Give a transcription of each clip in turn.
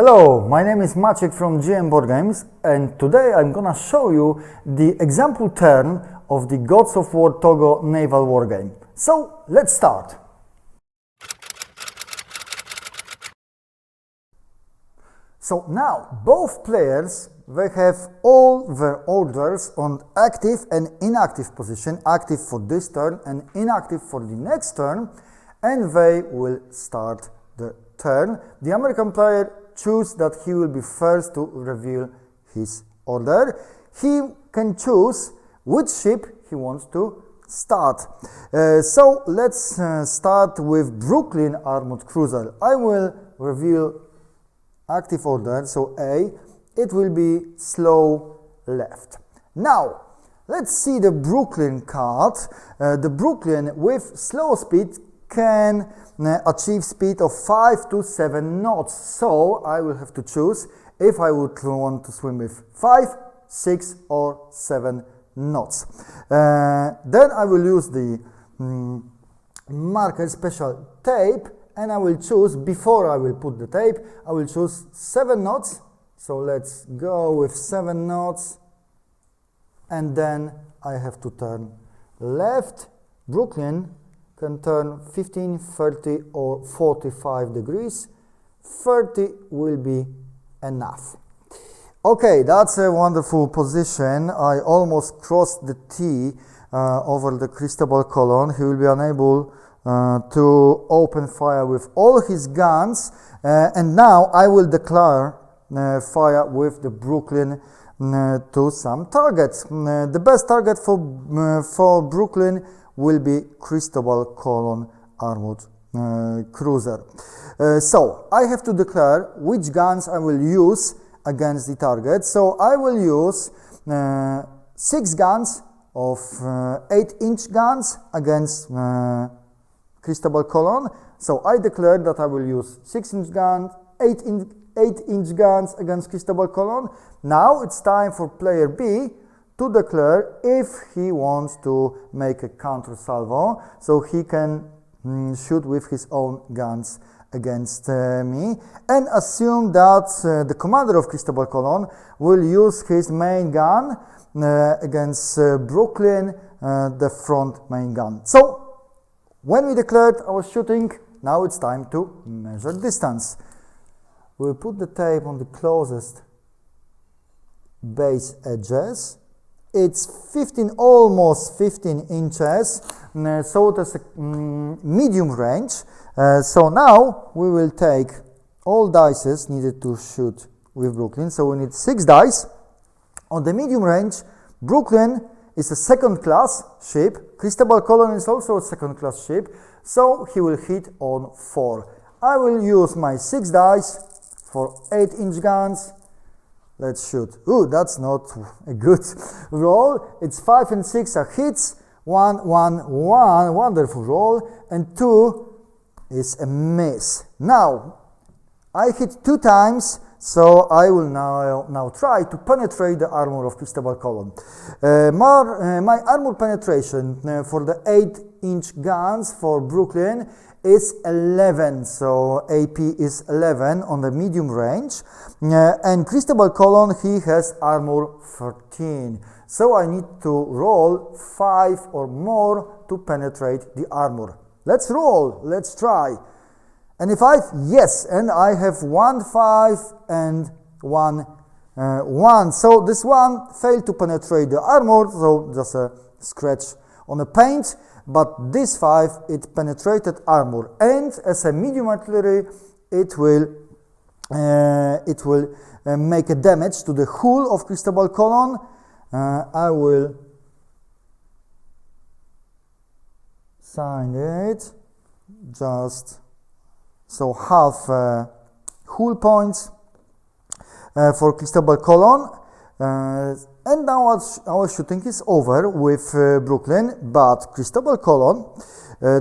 Hello, my name is Maciek from Boardgames, and today I'm gonna show you the example turn of the Gods of War Togo naval wargame. So let's start. So now both players, they have all their orders on active and inactive position, active for this turn and inactive for the next turn, and they will start the turn. The American player choose that he will be first to reveal his order. He can choose which ship he wants to start. So let's start with Brooklyn armored cruiser. I will reveal active order, so A, it will be slow left. Now let's see the Brooklyn card. The Brooklyn with slow speed can achieve speed of 5 to 7 knots. So I will have to choose if I would want to swim with 5, 6 or 7 knots. Then I will use the marker special tape, and I will choose, before I will put the tape, I will choose 7 knots. So let's go with 7 knots, and then I have to turn left. Brooklyn can turn 15, 30 or 45 degrees. 30 will be enough. Okay, that's a wonderful position. I almost crossed the T over the Cristobal colon. He will be unable to open fire with all his guns, and now I will declare fire with the Brooklyn to some targets. The best target for Brooklyn will be Cristobal colon armored cruiser. So I have to declare which guns I will use against the target. So I will use 6 guns of 8-inch guns against Cristobal colon. So I declare that I will use 6-inch guns, 8-inch guns against Cristobal colon. Now it's time for player B to declare if he wants to make a counter salvo, so he can shoot with his own guns against me, and assume that the commander of Cristobal colon will use his main gun against Brooklyn, the front main gun. So when we declared our shooting, now it's time to measure distance. We'll put the tape on the closest base edges. It's 15, almost 15 inches, so there's a medium range. So now we will take all dices needed to shoot with Brooklyn. So we need 6 dice. On the medium range, Brooklyn is a second class ship. Cristobal colon is also a second class ship, so he will hit on 4. I will use my 6 dice for 8-inch guns. Let's shoot. Ooh, that's not a good roll. It's 5 and 6 are hits. 1, 1, 1, wonderful roll, and 2 is a miss. Now I hit 2 times, so I will now try to penetrate the armor of Cristobal colon. My armor penetration for the 8-inch guns for Brooklyn is 11, so AP is 11 on the medium range, and Cristobal colon, he has armor 13, so I need to roll 5 or more to penetrate the armor. Let's roll, let's try. And if yes, and I have 1 5 and 1 1, so this one failed to penetrate the armor, so just a scratch on the paint. But this 5, it penetrated armor, and as a medium artillery, it will make a damage to the hull of Cristobal colon. I will sign it, just so half hull points for Cristobal colon. And now our shooting is over with Brooklyn, but Cristobal colon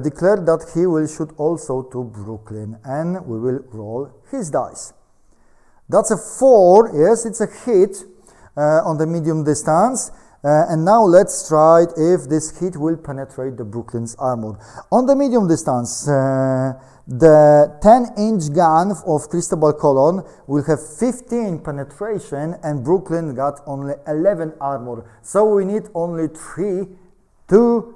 declared that he will shoot also to Brooklyn, and we will roll his dice. That's a 4, yes, it's a hit on the medium distance. And now let's try if this hit will penetrate the Brooklyn's armor. On the medium distance, the 10-inch gun of Cristobal Colon will have 15 penetration, and Brooklyn got only 11 armor. So we need only 3 to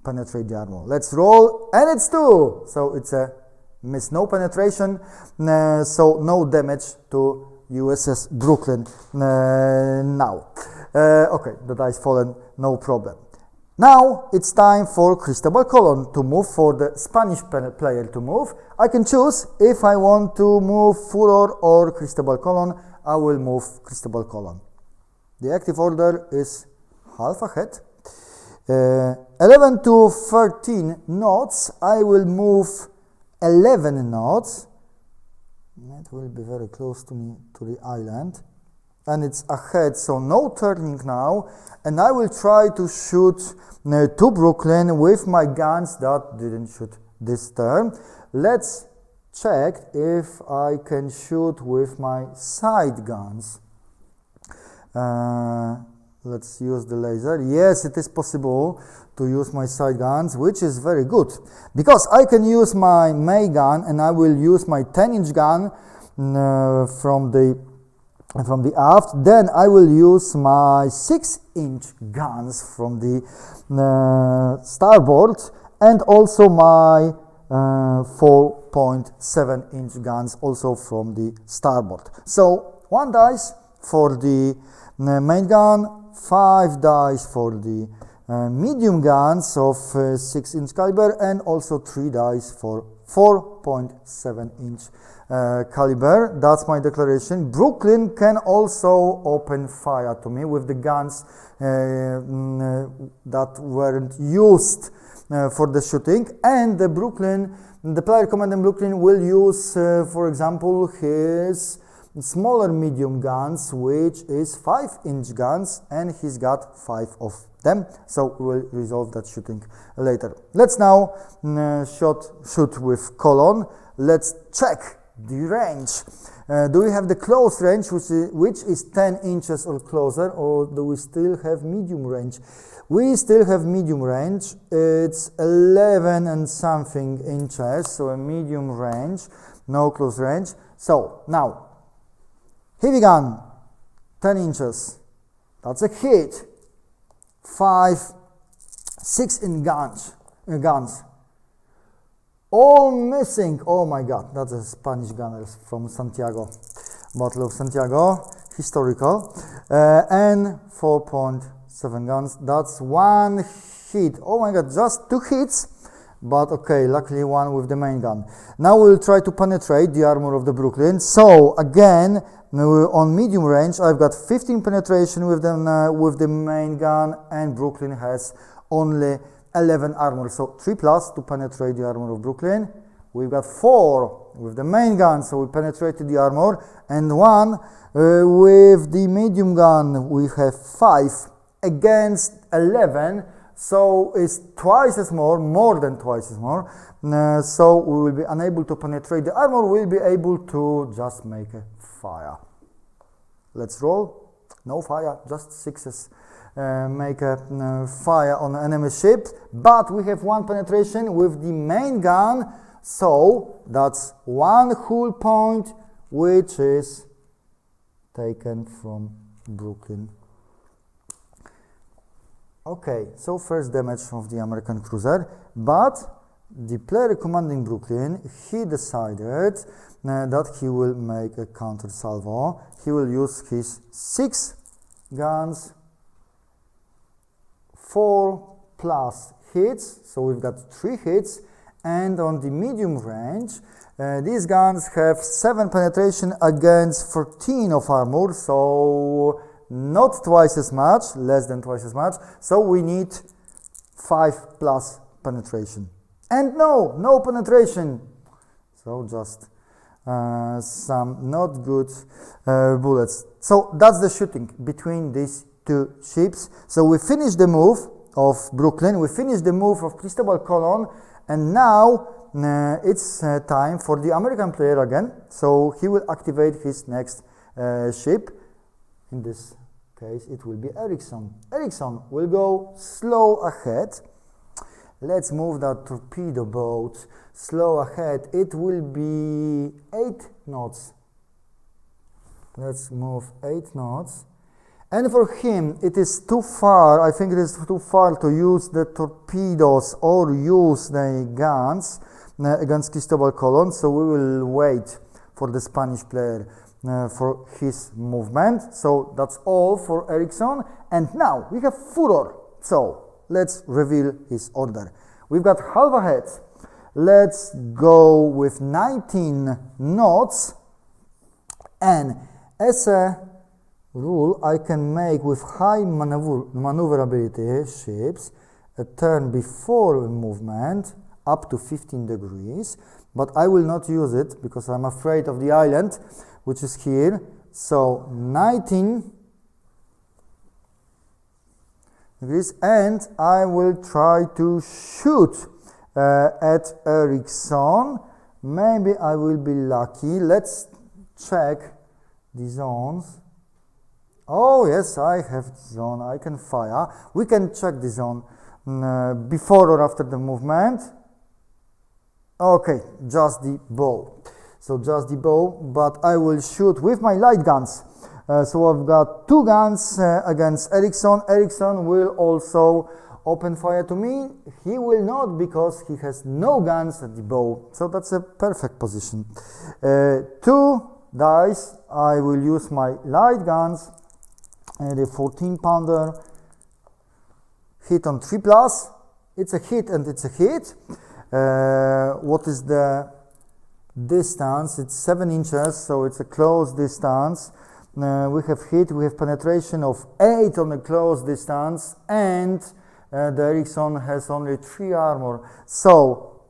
penetrate the armor. Let's roll, and it's 2. So it's a miss, no penetration, so no damage to USS Brooklyn now. Okay, the dice fallen, no problem. Now it's time for Cristobal Colon to move, for the Spanish player to move. I can choose if I want to move Furor or Cristobal Colon. I will move Cristobal Colon. The active order is half ahead. 11 to 13 knots. I will move 11 knots. That will be very close to me, to the island. And it's ahead, so no turning now. And I will try to shoot to Brooklyn with my guns that didn't shoot this turn. Let's check if I can shoot with my side guns. Let's use the laser. Yes, it is possible to use my side guns, which is very good, because I can use my May gun, and I will use my 10-inch gun from the aft. Then I will use my 6-inch guns from the starboard, and also my 4.7-inch guns also from the starboard. So 1 dice for the main gun, 5 dice for the medium guns of 6-inch caliber, and also 3 dice for 4.7-inch caliber. That's my declaration. Brooklyn can also open fire to me with the guns that weren't used for the shooting, and the player commanding Brooklyn will use, for example, his smaller medium guns, which is 5-inch guns, and he's got 5 of them. So we will resolve that shooting later. Let's now shoot with Colon. Let's check the range. Do we have the close range, which is 10 inches or closer, or do we still have medium range? We still have medium range. It's 11 and something inches, so a medium range, no close range. So now, heavy gun, 10 inches. That's a hit. 5, 6-inch guns. All missing. Oh my God, that's a Spanish gunners from Santiago, Battle of Santiago, historical. And 4.7 guns. That's 1 hit. Oh my God, just 2 hits. But okay, luckily 1 with the main gun. Now we'll try to penetrate the armor of the Brooklyn. So again, on medium range, I've got 15 penetration with the main gun, and Brooklyn has only 11 armor. So 3 plus to penetrate the armor of Brooklyn. We've got 4 with the main gun, so we penetrated the armor, and 1 with the medium gun. We have 5 against 11. So it's twice as more than twice as more. So we will be unable to penetrate the armor. We'll be able to just make a fire. Let's roll. No fire, just 6s. Make a fire on enemy ship. But we have 1 penetration with the main gun. So that's 1 hull point, which is taken from Brooklyn. Okay, so first damage of the American cruiser, but the player commanding Brooklyn, he decided that he will make a counter salvo. He will use his 6 guns, 4 plus hits, so we've got 3 hits, and on the medium range, these guns have 7 penetration against 14 of armor, so not twice as much, less than twice as much, so we need 5 plus penetration. And no penetration, so just some not good bullets. So that's the shooting between these 2 ships. So we finished the move of Brooklyn, we finished the move of Cristobal Colon, and now it's time for the American player again. So he will activate his next ship. In this case it will be Ericsson. Ericsson will go slow ahead. Let's move that torpedo boat slow ahead. It will be 8 knots. Let's move 8 knots. And for him, it is too far. I think it is too far to use the torpedoes or use the guns against Cristobal Colon. So we will wait for the Spanish player for his movement. So that's all for Ericsson. And now we have Furor. So let's reveal his order. We've got half ahead. Let's go with 19 knots. And as a rule, I can make with high maneuverability ships a turn before movement up to 15 degrees, but I will not use it because I'm afraid of the island, which is here. So 19 degrees, and I will try to shoot at Ericsson. Maybe I will be lucky. Let's check the zones. Oh yes, I have the zone. I can fire. We can check the zone before or after the movement. Okay, just the bow. So just the bow, but I will shoot with my light guns. So I've got 2 guns against Ericsson. Ericsson will also open fire to me. He will not, because he has no guns at the bow. So that's a perfect position. 2 dice. I will use my light guns. The 14-pounder hit on 3+. It's a hit and it's a hit. What is the distance? It's 7 inches, so it's a close distance. We have hit, we have penetration of 8 on a close distance, and the Ericsson has only 3 armor. So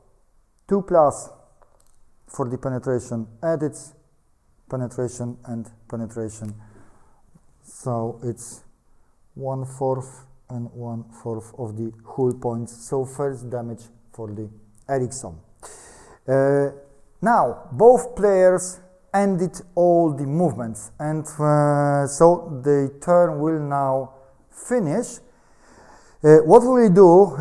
2+ for the penetration, and it's penetration and penetration. So it's 1/4 and 1/4 of the hull points. So first damage for the Ericsson. Now both players ended all the movements, and so the turn will now finish. What will we do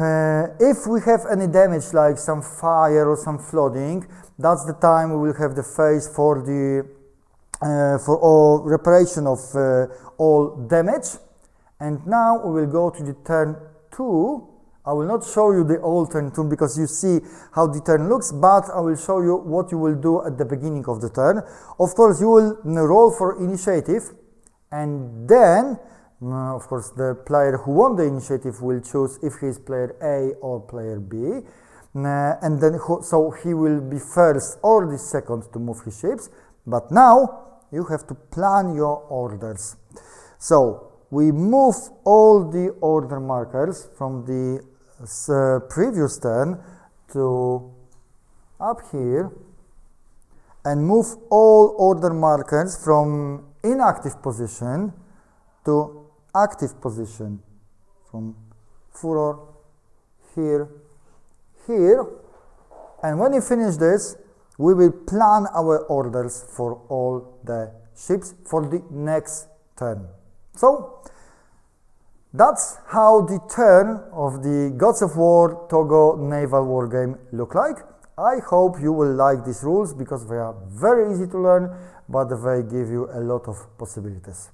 if we have any damage, like some fire or some flooding? That's the time we will have the phase for the for all reparation of all damage. And now we will go to the turn 2. I will not show you the old turn 2 because you see how the turn looks, but I will show you what you will do at the beginning of the turn. Of course, you will roll for initiative, and then of course the player who won the initiative will choose if he is player A or player B, and then so he will be first or the second to move his ships. But now you have to plan your orders. So we move all the order markers from the previous turn to up here, and move all order markers from inactive position to active position, from Furor here, here. And when you finish this, we will plan our orders for all the ships for the next turn. So that's how the turn of the Gods of War Togo naval war game look like. I hope you will like these rules because they are very easy to learn, but they give you a lot of possibilities.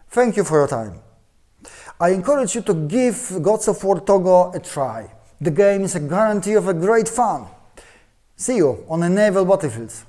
Thank you for your time. I encourage you to give Gods of War Togo a try. The game is a guarantee of a great fun. See you on the naval battlefields.